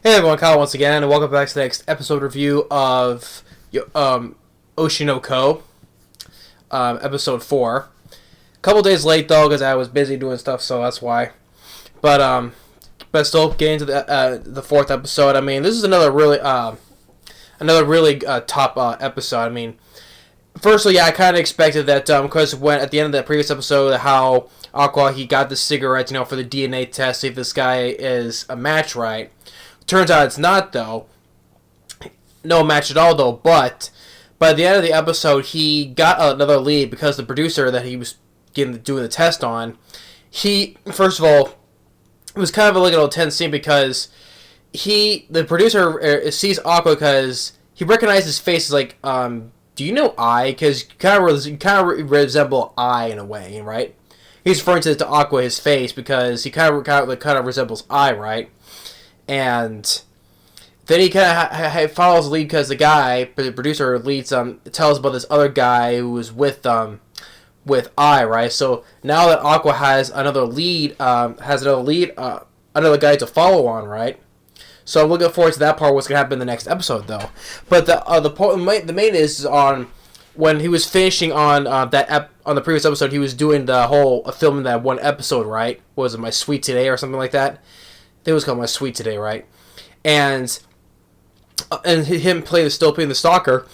Hey everyone, Kyle once again, and welcome back to the next episode review of Oshi no Ko, episode 4. A couple days late though, because I was busy doing stuff, so that's why. But but still getting to the fourth episode. I mean, this is another really top episode. I mean, firstly, yeah, I kind of expected that because when at the end of the previous episode, how Aqua he got the cigarettes, for the DNA test, see if this guy is a match, right? Turns out it's not, though. No match at all, though. But by the end of the episode, he got another lead because the producer that he was doing the test on, he first of all, it was kind of like a little tense scene because the producer sees Aqua because he recognizes his face as like, do you know I? Because you kind of resemble I in a way, right? He's referring to Aqua, his face, because he kind of resembles I, right? And then he kind of follows the lead because the producer leads tells about this other guy who was with I, right? So now that Aqua has another lead, another guy to follow on, right? So I'm looking forward to that part. What's gonna happen in the next episode, though? But the main is on when he was finishing on on the previous episode. He was doing the whole filming that one episode, right? What was it, My Sweet Today or something like that? I think it was called My Sweet Today, right? And him still playing the stalker.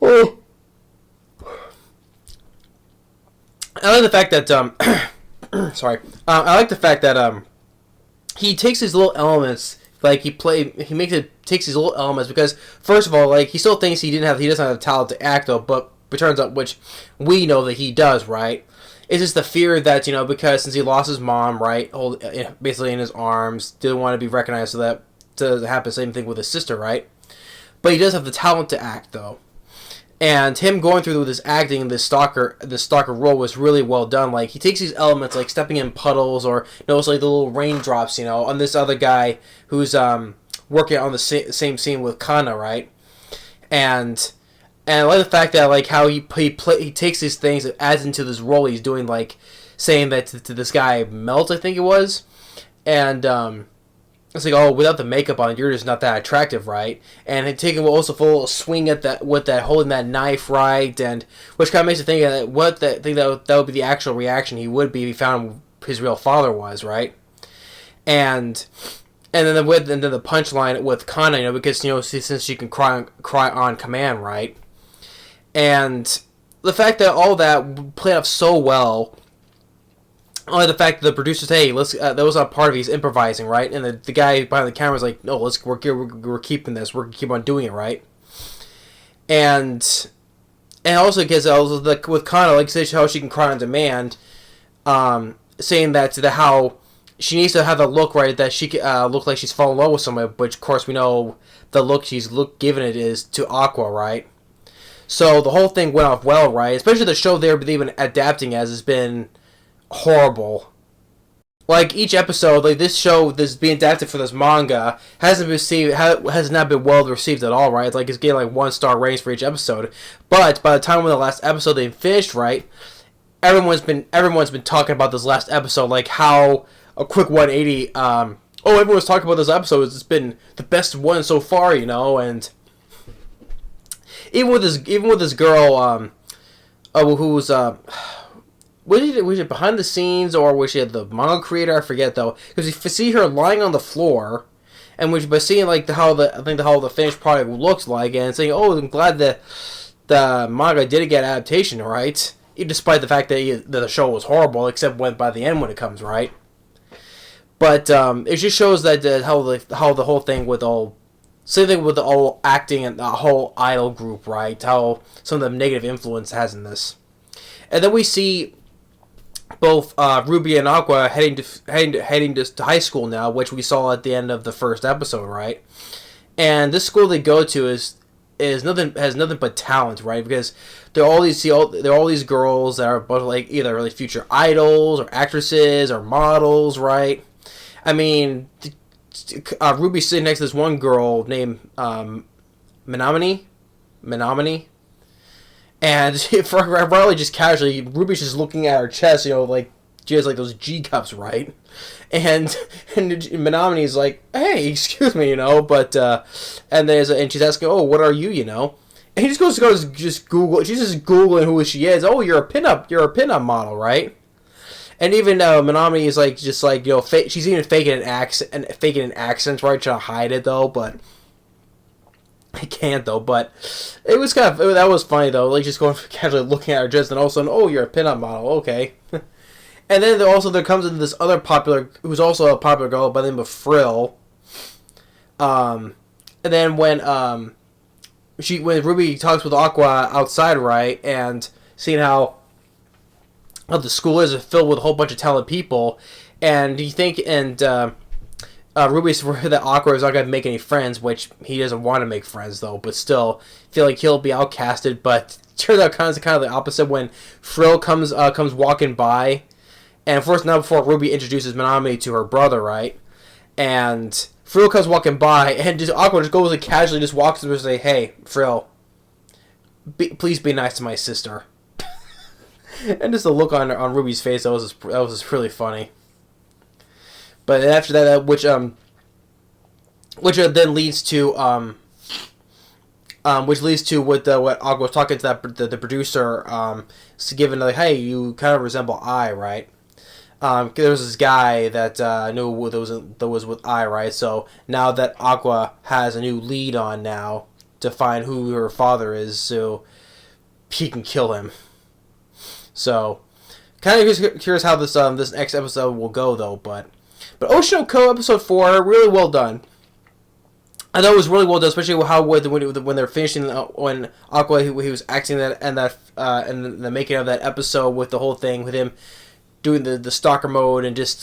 Oh. I like the fact that sorry. I like the fact that he takes these little elements, like takes these little elements because first of all, like he still thinks he doesn't have the talent to act though, but it turns out, which we know that he does, right? It's just the fear that, because since he lost his mom, right, basically in his arms, didn't want to be recognized, so that to happen the same thing with his sister, right? But he does have the talent to act, though. And him going through with his acting, this stalker role was really well done. Like, he takes these elements, like stepping in puddles, or, it's like the little raindrops, on this other guy who's working on the same scene with Kana, right? And I like the fact that like how he takes these things and adds into this role he's doing, like saying that to this guy Melt, I think it was, and it's like, oh, without the makeup on, you're just not that attractive, right? And taking also full swing at that with that holding that knife, right? And which kind of makes you think that would be the actual reaction he would be if he found his real father was, right? And then the punchline with Kana, because since she can cry on command, right? And the fact that all that played off so well, only the fact that the producers, hey, that was not part of he's improvising, right? And the guy behind the camera was like, no, we're keeping this, we're gonna keep on doing it, right? And also because with Kana, like how she can cry on demand, saying that how she needs to have the look, right, that she look like she's fallen in love with somebody, which of course we know the look she's given it is to Aqua, right? So the whole thing went off well, right? Especially the show they've been adapting as has been horrible. Like each episode, like this show that's being adapted for this manga has not been well received at all, right? It's like it's getting like 1-star ratings for each episode. But by the time when the last episode they finished, right, everyone's been talking about this last episode, like how a quick 180. Everyone's talking about this episode. It's been the best one so far, and. Even with this girl, who's was she behind the scenes or was she the manga creator? I forget though, because you see her lying on the floor, and by seeing like how the finished product looks like, and saying, oh, I'm glad that the manga did get adaptation, right? Despite the fact that the show was horrible, except by the end when it comes, right? But it just shows that how the whole thing with all. Same thing with the whole acting and the whole idol group, right? How some of the negative influence has in this, and then we see both Ruby and Aqua heading to high school now, which we saw at the end of the first episode, right? And this school they go to has nothing but talent, right? Because there are all these girls that are both like either really future idols or actresses or models, right? I mean. Ruby's sitting next to this one girl named Menominee, and probably just casually, Ruby's just looking at her chest, like she has like those G cups, right? And Menominee's like, hey, excuse me, but and she's asking, oh, what are you, And he just goes just Google. She's just googling who she is. Oh, you're a pinup model, right? And even Menominee is like just like she's even faking an accent, right? Trying to hide it though, but I can't though. But it was that was funny though. Like just going casually looking at her dress, and all of a sudden, oh, you're a pinup model, okay. And then there comes in this other who's also a popular girl by the name of Frill. And then when Ruby talks with Aqua outside, right, and seeing how the school is filled with a whole bunch of talented people, and Ruby's worried that Aqua is not going to make any friends, which he doesn't want to make friends though, but still feel like he'll be outcasted. But turns out kind of the opposite when Frill comes walking by. And first, now before Ruby introduces Menominee to her brother, right? And Frill comes walking by, and just Aqua just goes like casually, just walks up and say, "Hey, Frill, please be nice to my sister." And just the look on Ruby's face, that was just really funny. But after that, which then leads to what Aqua was talking to the producer, given like, hey, you kind of resemble I, right? There was this guy that knew that was with I, right? So now that Aqua has a new lead on now to find who her father is, so he can kill him. So kind of curious how this next episode will go though, but Oshi no Ko episode 4 really well done. I thought it was really well done, especially how when they're finishing when Aqua he was acting and the making of that episode with the whole thing with him doing the stalker mode and just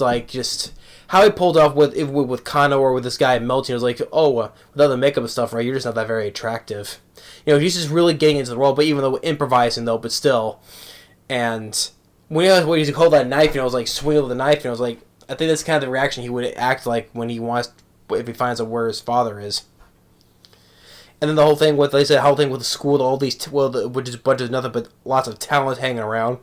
how he pulled off with Kano or with this guy melting. It was like, without the makeup and stuff, right? You're just not that very attractive. He's just really getting into the role, but even though improvising though, but still. And when he called that knife, I was like swinging with the knife, and I was like, I think that's kind of the reaction he would act like when if he finds out where his father is. And then the whole thing with, like I said, with the school, all these, which is a bunch of nothing but lots of talent hanging around.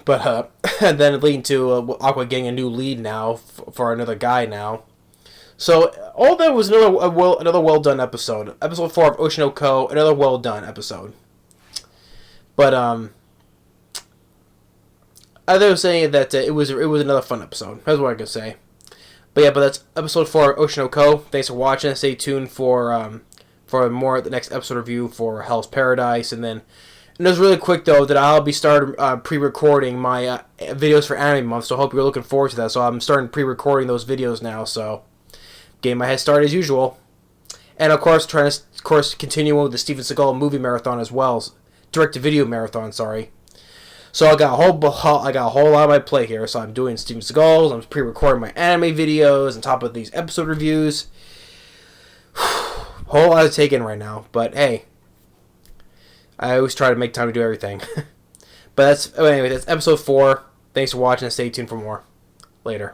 But, and then leading to Aqua getting a new lead now for another guy now. So, all that was another well done episode. Episode 4 of Oshi no Ko, another well done episode. But, I was saying that it was another fun episode. That's what I could say. But that's episode 4 of Oshi no Ko. Thanks for watching. Stay tuned for more the next episode review for Hell's Paradise, and it was really quick though that I'll be starting pre-recording my videos for Anime Month. So I hope you're looking forward to that. So I'm starting pre-recording those videos now. So getting my head started as usual, and of course continuing with the Steven Seagal movie marathon as well, direct-to-video marathon. Sorry. So I got a whole lot on my plate here. So I'm doing Steven Seagal's. I'm pre-recording my anime videos on top of these episode reviews. Whole lot to take in right now, but hey, I always try to make time to do everything. But that's episode 4. Thanks for watching and stay tuned for more. Later.